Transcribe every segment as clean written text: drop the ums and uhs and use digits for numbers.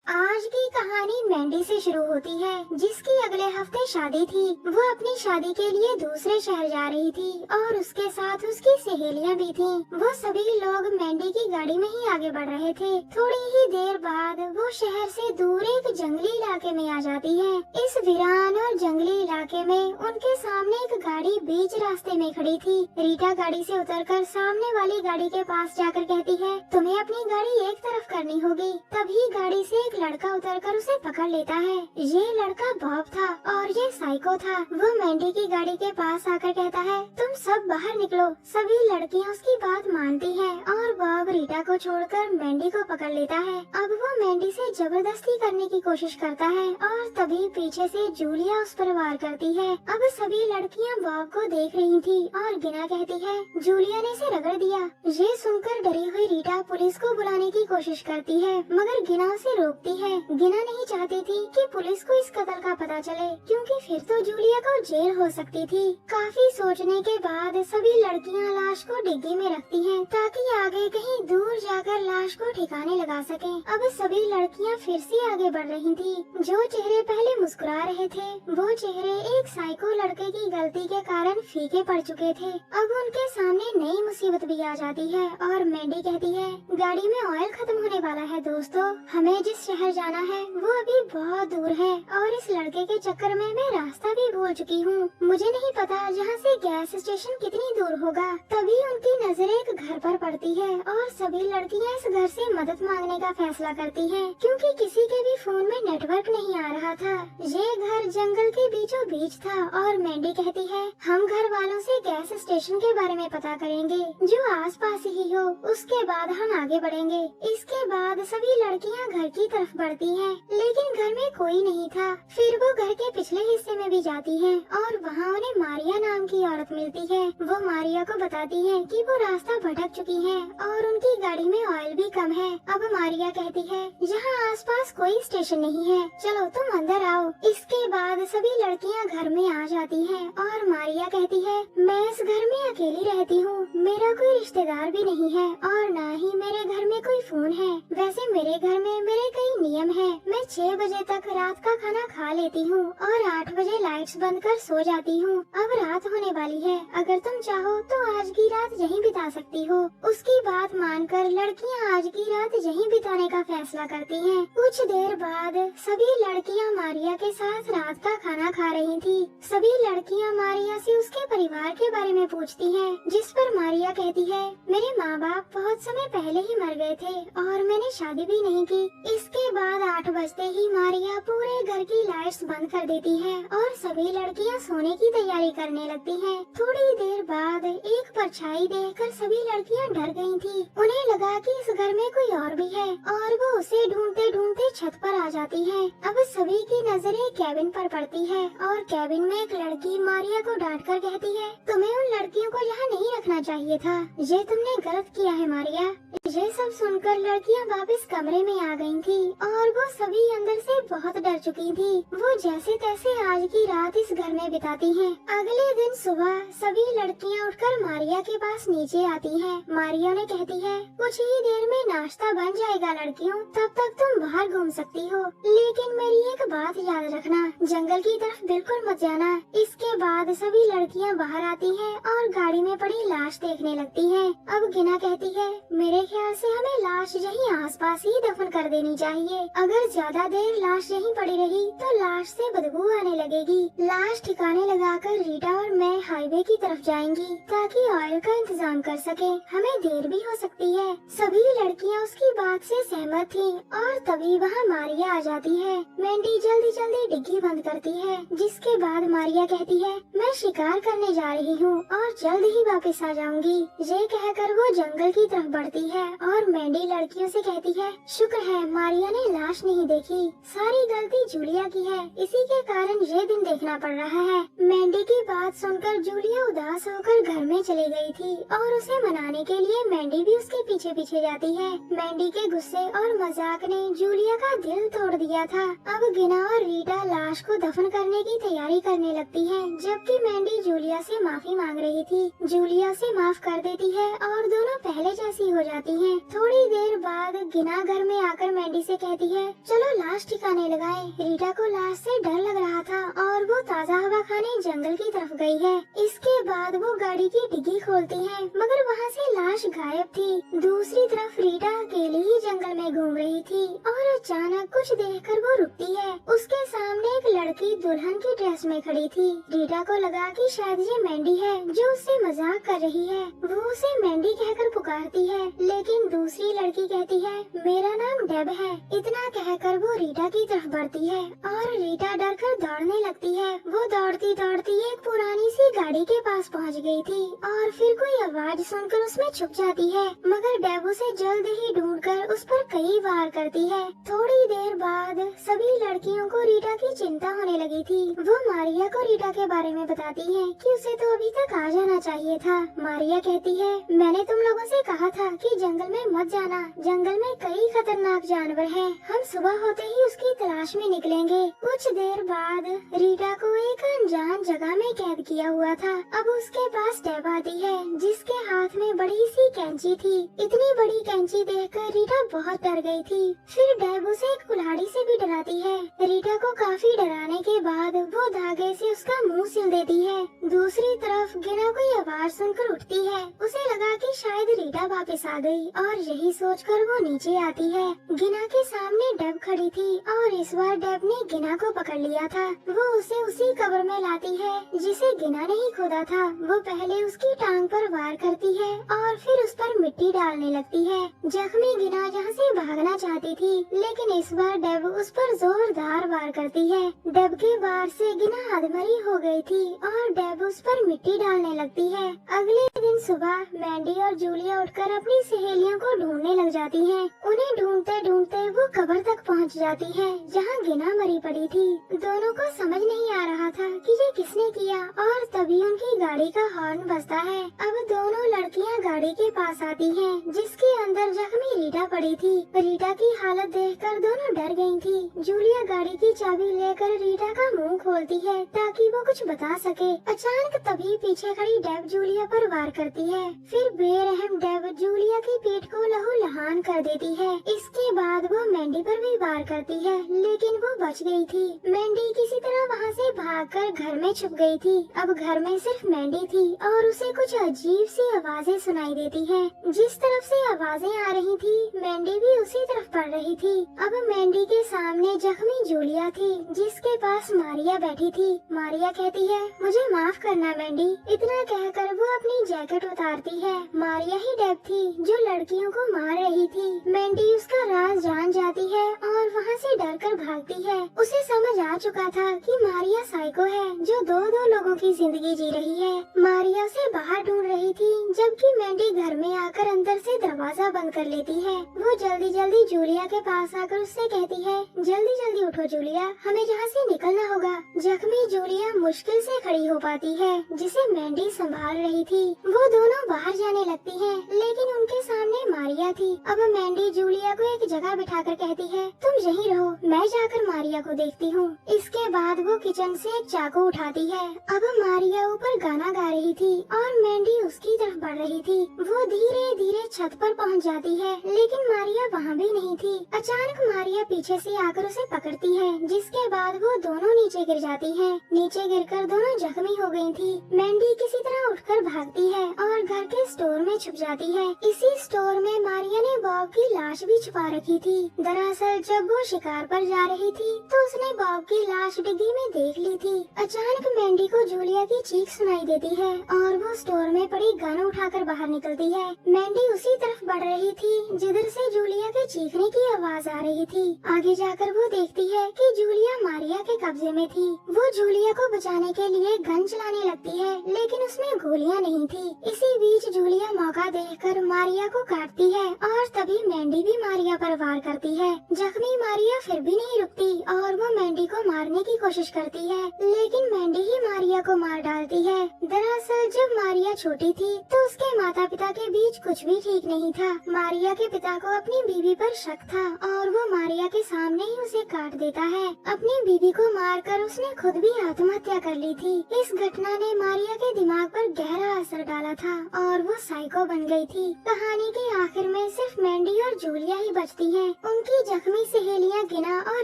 आज की कहानी मैंडी से शुरू होती है, जिसकी अगले हफ्ते शादी थी। वो अपनी शादी के लिए दूसरे शहर जा रही थी और उसके साथ उसकी सहेलियां भी थीं। वो सभी लोग मैंडी की गाड़ी में ही आगे बढ़ रहे थे। थोड़ी ही देर बाद वो शहर से दूर एक जंगली इलाके में आ जाती है। इस वीरान और जंगली इलाके में उनके सामने एक गाड़ी बीच रास्ते में खड़ी थी। रीटा गाड़ी से उतरकर सामने वाली गाड़ी के पास जाकर कहती है, तुम्हें अपनी गाड़ी एक तरफ करनी होगी। तभी गाड़ी से एक लड़का उतरकर उसे पकड़ लेता है। ये लड़का बॉब था और ये साइको था। वो मैंडी की गाड़ी के पास आकर कहता है, तुम सब बाहर निकलो। सभी लड़कियां उसकी बात मानती हैं और बॉब रीटा को छोड़कर मैंडी को पकड़ लेता है। अब वो मैंडी से जबरदस्ती करने की कोशिश करता है और तभी पीछे से जूलिया उस पर वार करती है। अब सभी लड़कियां बॉब को देख रही थी और गिना कहती है, जूलिया ने इसे रगड़ दिया। ये सुनकर डरी हुई रीटा पुलिस को बुलाने की कोशिश करती है, मगर गिना उसे रोकती है। गिना नहीं चाहती थी कि पुलिस को इस कत्ल का पता चले, क्योंकि फिर तो जूलिया को जेल हो सकती थी। काफी सोचने के बाद सभी लड़कियां लाश को डिग्गी में रखती हैं, ताकि आगे कहीं दूर जाकर लाश को ठिकाने लगा सकें। अब सभी लड़कियां फिर से आगे बढ़ रही थी। जो चेहरे पहले मुस्कुरा रहे थे, वो चेहरे एक साइको लड़के की गलती के कारण फीके पड़ चुके थे। अब उनके सामने नई मुसीबत भी आ जाती है और मैंडी कहती है, गाड़ी में ऑयल खत्म होने वाला है दोस्तों। हमें जिस शहर जाना है वो अभी बहुत दूर है और इस लड़के के चक्कर में मैं रास्ता भी भूल चुकी हूँ। मुझे नहीं पता यहाँ से गैस स्टेशन कितनी दूर होगा। तभी उनकी नजर एक घर पर पड़ती है और सभी लड़कियाँ इस घर से मदद मांगने का फैसला करती हैं, क्योंकि किसी के भी फोन में नेटवर्क नहीं आ रहा था। ये घर जंगल के बीचों बीच था और मैंडी कहती है, हम घर वालों से गैस स्टेशन के बारे में पता करेंगे जो आसपास ही हो, उसके बाद हम आगे बढ़ेंगे। इसके बाद सभी लड़कियां घर की तरफ बढ़ती हैं, लेकिन घर में कोई नहीं था। फिर वो घर के पिछले हिस्से में भी जाती हैं और वहाँ उन्हें मारिया नाम की औरत मिलती है। वो मारिया को बताती है कि वो रास्ता भटक चुकी है और उनकी गाड़ी में ऑयल भी कम है। अब मारिया कहती है, यहाँ आसपास कोई स्टेशन नहीं है, चलो तुम अंदर आओ। इसके बाद सभी लड़कियाँ घर में आ जाती हैं और मारिया कहती है, मैं इस घर में अकेली रहती हूँ, मेरा कोई रिश्तेदार भी नहीं है और न ही मेरे घर में कोई फोन है। वैसे मेरे घर में मेरे कई नियम है। मैं 6 बजे तक रात का खाना खा लेती हूँ और 8 बजे लाइट्स बंद कर सो जाती हूँ। अब रात होने वाली है, अगर तुम चाहो तो आज की रात यहीं बिता सकती हो। उसकी बात मानकर लड़कियाँ आज की रात यहीं बिताने का फैसला करती हैं। कुछ देर बाद सभी लड़कियाँ मारिया के साथ रात का खाना खा रही थी। सभी लड़कियाँ मारिया से उसके परिवार के बारे में पूछती हैं, जिस पर मारिया कहती है, मेरे माँ बाप बहुत समय पहले ही मर गए थे और मैंने शादी भी नहीं की। इसके बाद 8 बजते ही मारिया पूरे घर की लाइट्स बंद कर देती है और सभी लड़कियां सोने की तैयारी करने लगती हैं। थोड़ी देर बाद एक परछाई देखकर सभी लड़कियां डर गई थी। उन्हें लगा कि इस घर में कोई और भी है और वो उसे ढूंढते ढूंढते छत पर आ जाती है। अब सभी की नजरें कैबिन पर पड़ती है और कैबिन में एक लड़की मारिया को डांटकर कहती है, तुम्हें उन लड़कियों को यहाँ नहीं रखना चाहिए था, ये तुमने गलत किया है मारिया। ये सब सुनकर लड़कियां वापस कमरे में आ गई थी और वो सभी अंदर से बहुत डर चुकी थी। वो जैसे तैसे आज की रात इस घर में बिताती हैं। अगले दिन सुबह सभी लड़कियां उठकर मारिया के पास नीचे आती हैं। मारिया ने कहती है, कुछ ही देर में नाश्ता बन जाएगा लड़कियों, तब तक तुम बाहर घूम सकती हो, लेकिन मेरी एक बात याद रखना, जंगल की तरफ बिल्कुल मत जाना। इसके बाद सभी लड़कियां बाहर आती हैं और गाड़ी में पड़ी लाश देखने लगती हैं। अब गिना कहती है, मेरे ख्याल से हमें लाश यहीं आसपास ही दफन कर देनी चाहिए। अगर ज्यादा देर लाश यहीं पड़ी रही तो लाश से बदबू आने लगेगी। लाश ठिकाने लगाकर रीटा और मैं हाईवे की तरफ जाएंगी ताकि ऑयल का इंतजाम कर सके। हमें देर भी हो सकती है। सभी लड़कियां उसकी बात से सहमत थीं और तभी वहाँ मारिया आ जाती है। मैंडी जल्दी जल्दी डिग्गी बंद करती है, जिसके बाद मारिया कहती है, मैं शिकार करने जा रही हूँ और जल्द ही वापस आ जाऊंगी। ये कहकर वो जंगल की तरफ बढ़ती है और मैंडी लड़कियों से कहती है, शुक्र है मारिया ने लाश नहीं देखी, सारी गलती जूलिया की है, इसी के कारण ये दिन देखना पड़ रहा है। मैंडी की बात सुनकर जूलिया उदास होकर घर में चली गई थी और उसे मनाने के लिए मैंडी भी उसके पीछे पीछे जाती है। मैंडी के गुस्से और मजाक ने जूलिया का का दिल तोड़ दिया था। अब गिना और रीटा लाश को दफन करने की तैयारी करने लगती है, जबकि मैंडी जूलिया से माफी मांग रही थी। जूलिया से माफ कर देती है और दोनों पहले जैसी हो जाती हैं। थोड़ी देर बाद गिना घर में आकर मैंडी से कहती है, चलो लाश ठिकाने लगाएं। रीटा को लाश से डर लग रहा था और वो ताज़ा हवा खाने जंगल की तरफ गई है। इसके बाद वो गाड़ी की डिग्गी खोलती है, मगर वहाँ से लाश गायब थी। दूसरी तरफ रीटा अकेली ही जंगल में घूम रही थी और अचानक कुछ देखकर वो रुकती है। उसके सामने एक लड़की दुल्हन की ड्रेस में खड़ी थी। रीटा को लगा कि शायद ये मैंडी है जो उससे मजाक कर रही है। वो उसे मैंडी कहकर पुकारती है, लेकिन दूसरी लड़की कहती है, मेरा नाम डेब है। इतना कहकर वो रीटा की तरफ बढ़ती है और रीटा डर कर दौड़ने लगती है। वो दौड़ती दौड़ती एक पुरानी सी गाड़ी के पास पहुंच गई थी और फिर कोई आवाज सुनकर उसमें छुप जाती है, मगर डेब उसे जल्द ही ढूंढकर उस पर कई वार करती है। थोड़ी देर बाद सभी लड़कियों को रीटा की चिंता होने लगी थी। वो मारिया को रीटा के बारे में बताती है कि उसे तो अभी तक आ जाना चाहिए था। मारिया कहती है, मैंने तुम लोगों से कहा था कि जंगल में मत जाना, जंगल में कई खतरनाक जानवर हैं। हम सुबह होते ही उसकी तलाश में निकलेंगे। कुछ देर बाद रीटा को एक अनजान जगह में कैद किया हुआ था। अब उसके पास डेब आती है, जिसके हाथ में बड़ी सी कैंची थी। इतनी बड़ी कैंची देखकर रीटा बहुत डर गई थी। फिर डेब उसे एक कुल्हाड़ी से भी डराती है। रीटा को काफी डराने के बाद वो धागे से उसका मुंह सिल देती है। दूसरी तरफ गिना कोई आवाज सुनकर उठती है। उसे लगा कि शायद रीटा वापस आ गई और यही सोचकर वो नीचे आती है। गिना के सामने डेब खड़ी थी और इस बार डेब ने गिना को पकड़ लिया था। वो उसे उसी कब्र में लाती है जिसे गिना ने ही खोदा था। वो पहले उसकी टांग पर वार करती है और फिर उस पर मिट्टी डालने लगती है। जख्मी गिना जहाँ से भागना चाहती थी, लेकिन इस बार डेब उस पर जोरदार वार करती है। डेब के वार से गिना अधमरी हो गई थी और डेब उस पर मिट्टी डालने लगती है। अगले दिन सुबह मैंडी और जूलिया उठकर अपनी सहेलियों को ढूंढने लग जाती हैं। उन्हें ढूंढते ढूंढते वो कब्र तक पहुंच जाती है जहां गिना मरी पड़ी थी। दोनों को समझ नहीं आ रहा था कि ये किसने किया और तभी उनकी गाड़ी का हॉर्न बजता है। अब दोनों लड़कियां गाड़ी के पास आती हैं, जिसके अंदर जख्मी रीटा पड़ी थी। रीटा की हालत देखकर दोनों डर गई थी। जूलिया गाड़ी की चाबी लेकर रीटा का मुंह खोलती है ताकि वो कुछ बता सके। अचानक तभी पीछे खड़ी डेब जूलिया पर वार करती है। फिर बेरहम डेब जूलिया की पीठ को लहूलुहान कर देती है। इसके बाद वो मैंडी पर भी वार करती है, लेकिन वो बच गई थी। मैंडी किसी तरह वहाँ से भागकर घर में छुप गई थी। अब घर में सिर्फ मैंडी थी और उसे कुछ अजीब सी आवाजें सुनाई देती हैं। जिस तरफ से आवाजें आ रही थी, मैंडी भी उसी तरफ पड़ रही थी। अब मैंडी के सामने जख्मी जूलिया थी, जिसके पास मारिया बैठी थी। मारिया कहती है, मुझे माफ करना मैंडी। इतना कहकर वो अपनी जैकेट उतारती है। मारिया ही डेब थी जो लड़कियों को मार रही थी। मैंडी उसका राज जान जाती है और वहाँ से डरकर भागती है। उसे समझ आ चुका था कि मारिया साइको है जो दो लोगों की जिंदगी जी रही है। मारिया उसे बाहर ढूंढ रही थी, जबकि मैंडी घर में आकर अंदर से दरवाजा बंद कर लेती है। वो जल्दी जल्दी जूलिया के पास आकर उससे कहती है, जल्दी जल्दी उठो जूलिया, हमें यहाँ से निकलना होगा। जख्मी जूलिया मुश्किल से खड़ी हो पाती है, जिसे मैंडी संभाल रही थी। वो दोनों बाहर जाने लगती हैं, लेकिन उनके सामने मारिया थी। अब मैंडी जूलिया को एक जगह बिठाकर कहती है, तुम यहीं रहो, मैं जाकर मारिया को देखती हूँ। इसके बाद वो किचन से एक चाकू उठाती है। अब मारिया ऊपर गाना गा रही थी और मैंडी उसकी तरफ बढ़ रही थी। वो धीरे धीरे छत पर पहुंच जाती है, लेकिन मारिया वहाँ भी नहीं थी। अचानक मारिया पीछे से आकर उसे पकड़ती है, जिसके बाद वो दोनों नीचे गिर जाती हैं। नीचे गिरकर दोनों जख्मी हो गई थी। मैंडी किसी तरह उठकर भागती है और घर के स्टोर में छुप जाती है। इसी स्टोर में मारिया ने बॉब की लाश भी छुपा रखी थी। दरअसल जब वो शिकार पर जा रही थी तो उसने बॉब की लाश डिग्गी में देख ली थी। अचानक मैंडी को जूलिया की चीख सुनाई देती है और वो स्टोर में पड़ी गन उठाकर बाहर निकलती है। मैंडी उसी तरफ बढ़ रही थी जिधर से जूलिया के चीखने की आवाज आ रही थी। आगे जाकर वो देखती है कि जूलिया मारिया के कब्जे में थी। वो जूलिया को बचाने के लिए गन चलाने लगती है, लेकिन उसमें गोलियां नहीं थी। इसी बीच जूलिया मौका देखकर मारिया को काटती है और तभी मैंडी भी मारिया पर वार करती है। जख्मी मारिया फिर फिर भी नहीं रुकती और वो मैंडी को मारने की कोशिश करती है, लेकिन मैंडी ही मारिया को मार डालती है। दरअसल जब मारिया छोटी थी तो उसके माता पिता के बीच कुछ भी ठीक नहीं था। मारिया के पिता को अपनी बीवी पर शक था और वो मारिया के सामने ही उसे काट देता है। अपनी बीवी को मारकर उसने खुद भी आत्महत्या कर ली थी। इस घटना ने मारिया के दिमाग पर गहरा असर डाला था और वो साइको बन गई थी। कहानी के आखिर में सिर्फ मैंडी और जूलिया ही बचती हैं। उनकी जख्मी सहेलियां गिना और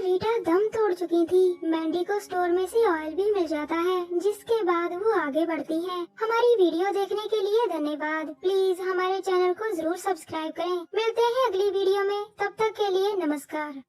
रीटा दम तोड़ चुकी थी। मैंडी को स्टोर में से ऑयल भी मिल जाता है, जिसके बाद वो आगे बढ़ती है। हमारी वीडियो देखने के लिए धन्यवाद। प्लीज हमारे चैनल को जरूर सब्सक्राइब करें। मिलते हैं अगली वीडियो में, तब तक के लिए नमस्कार।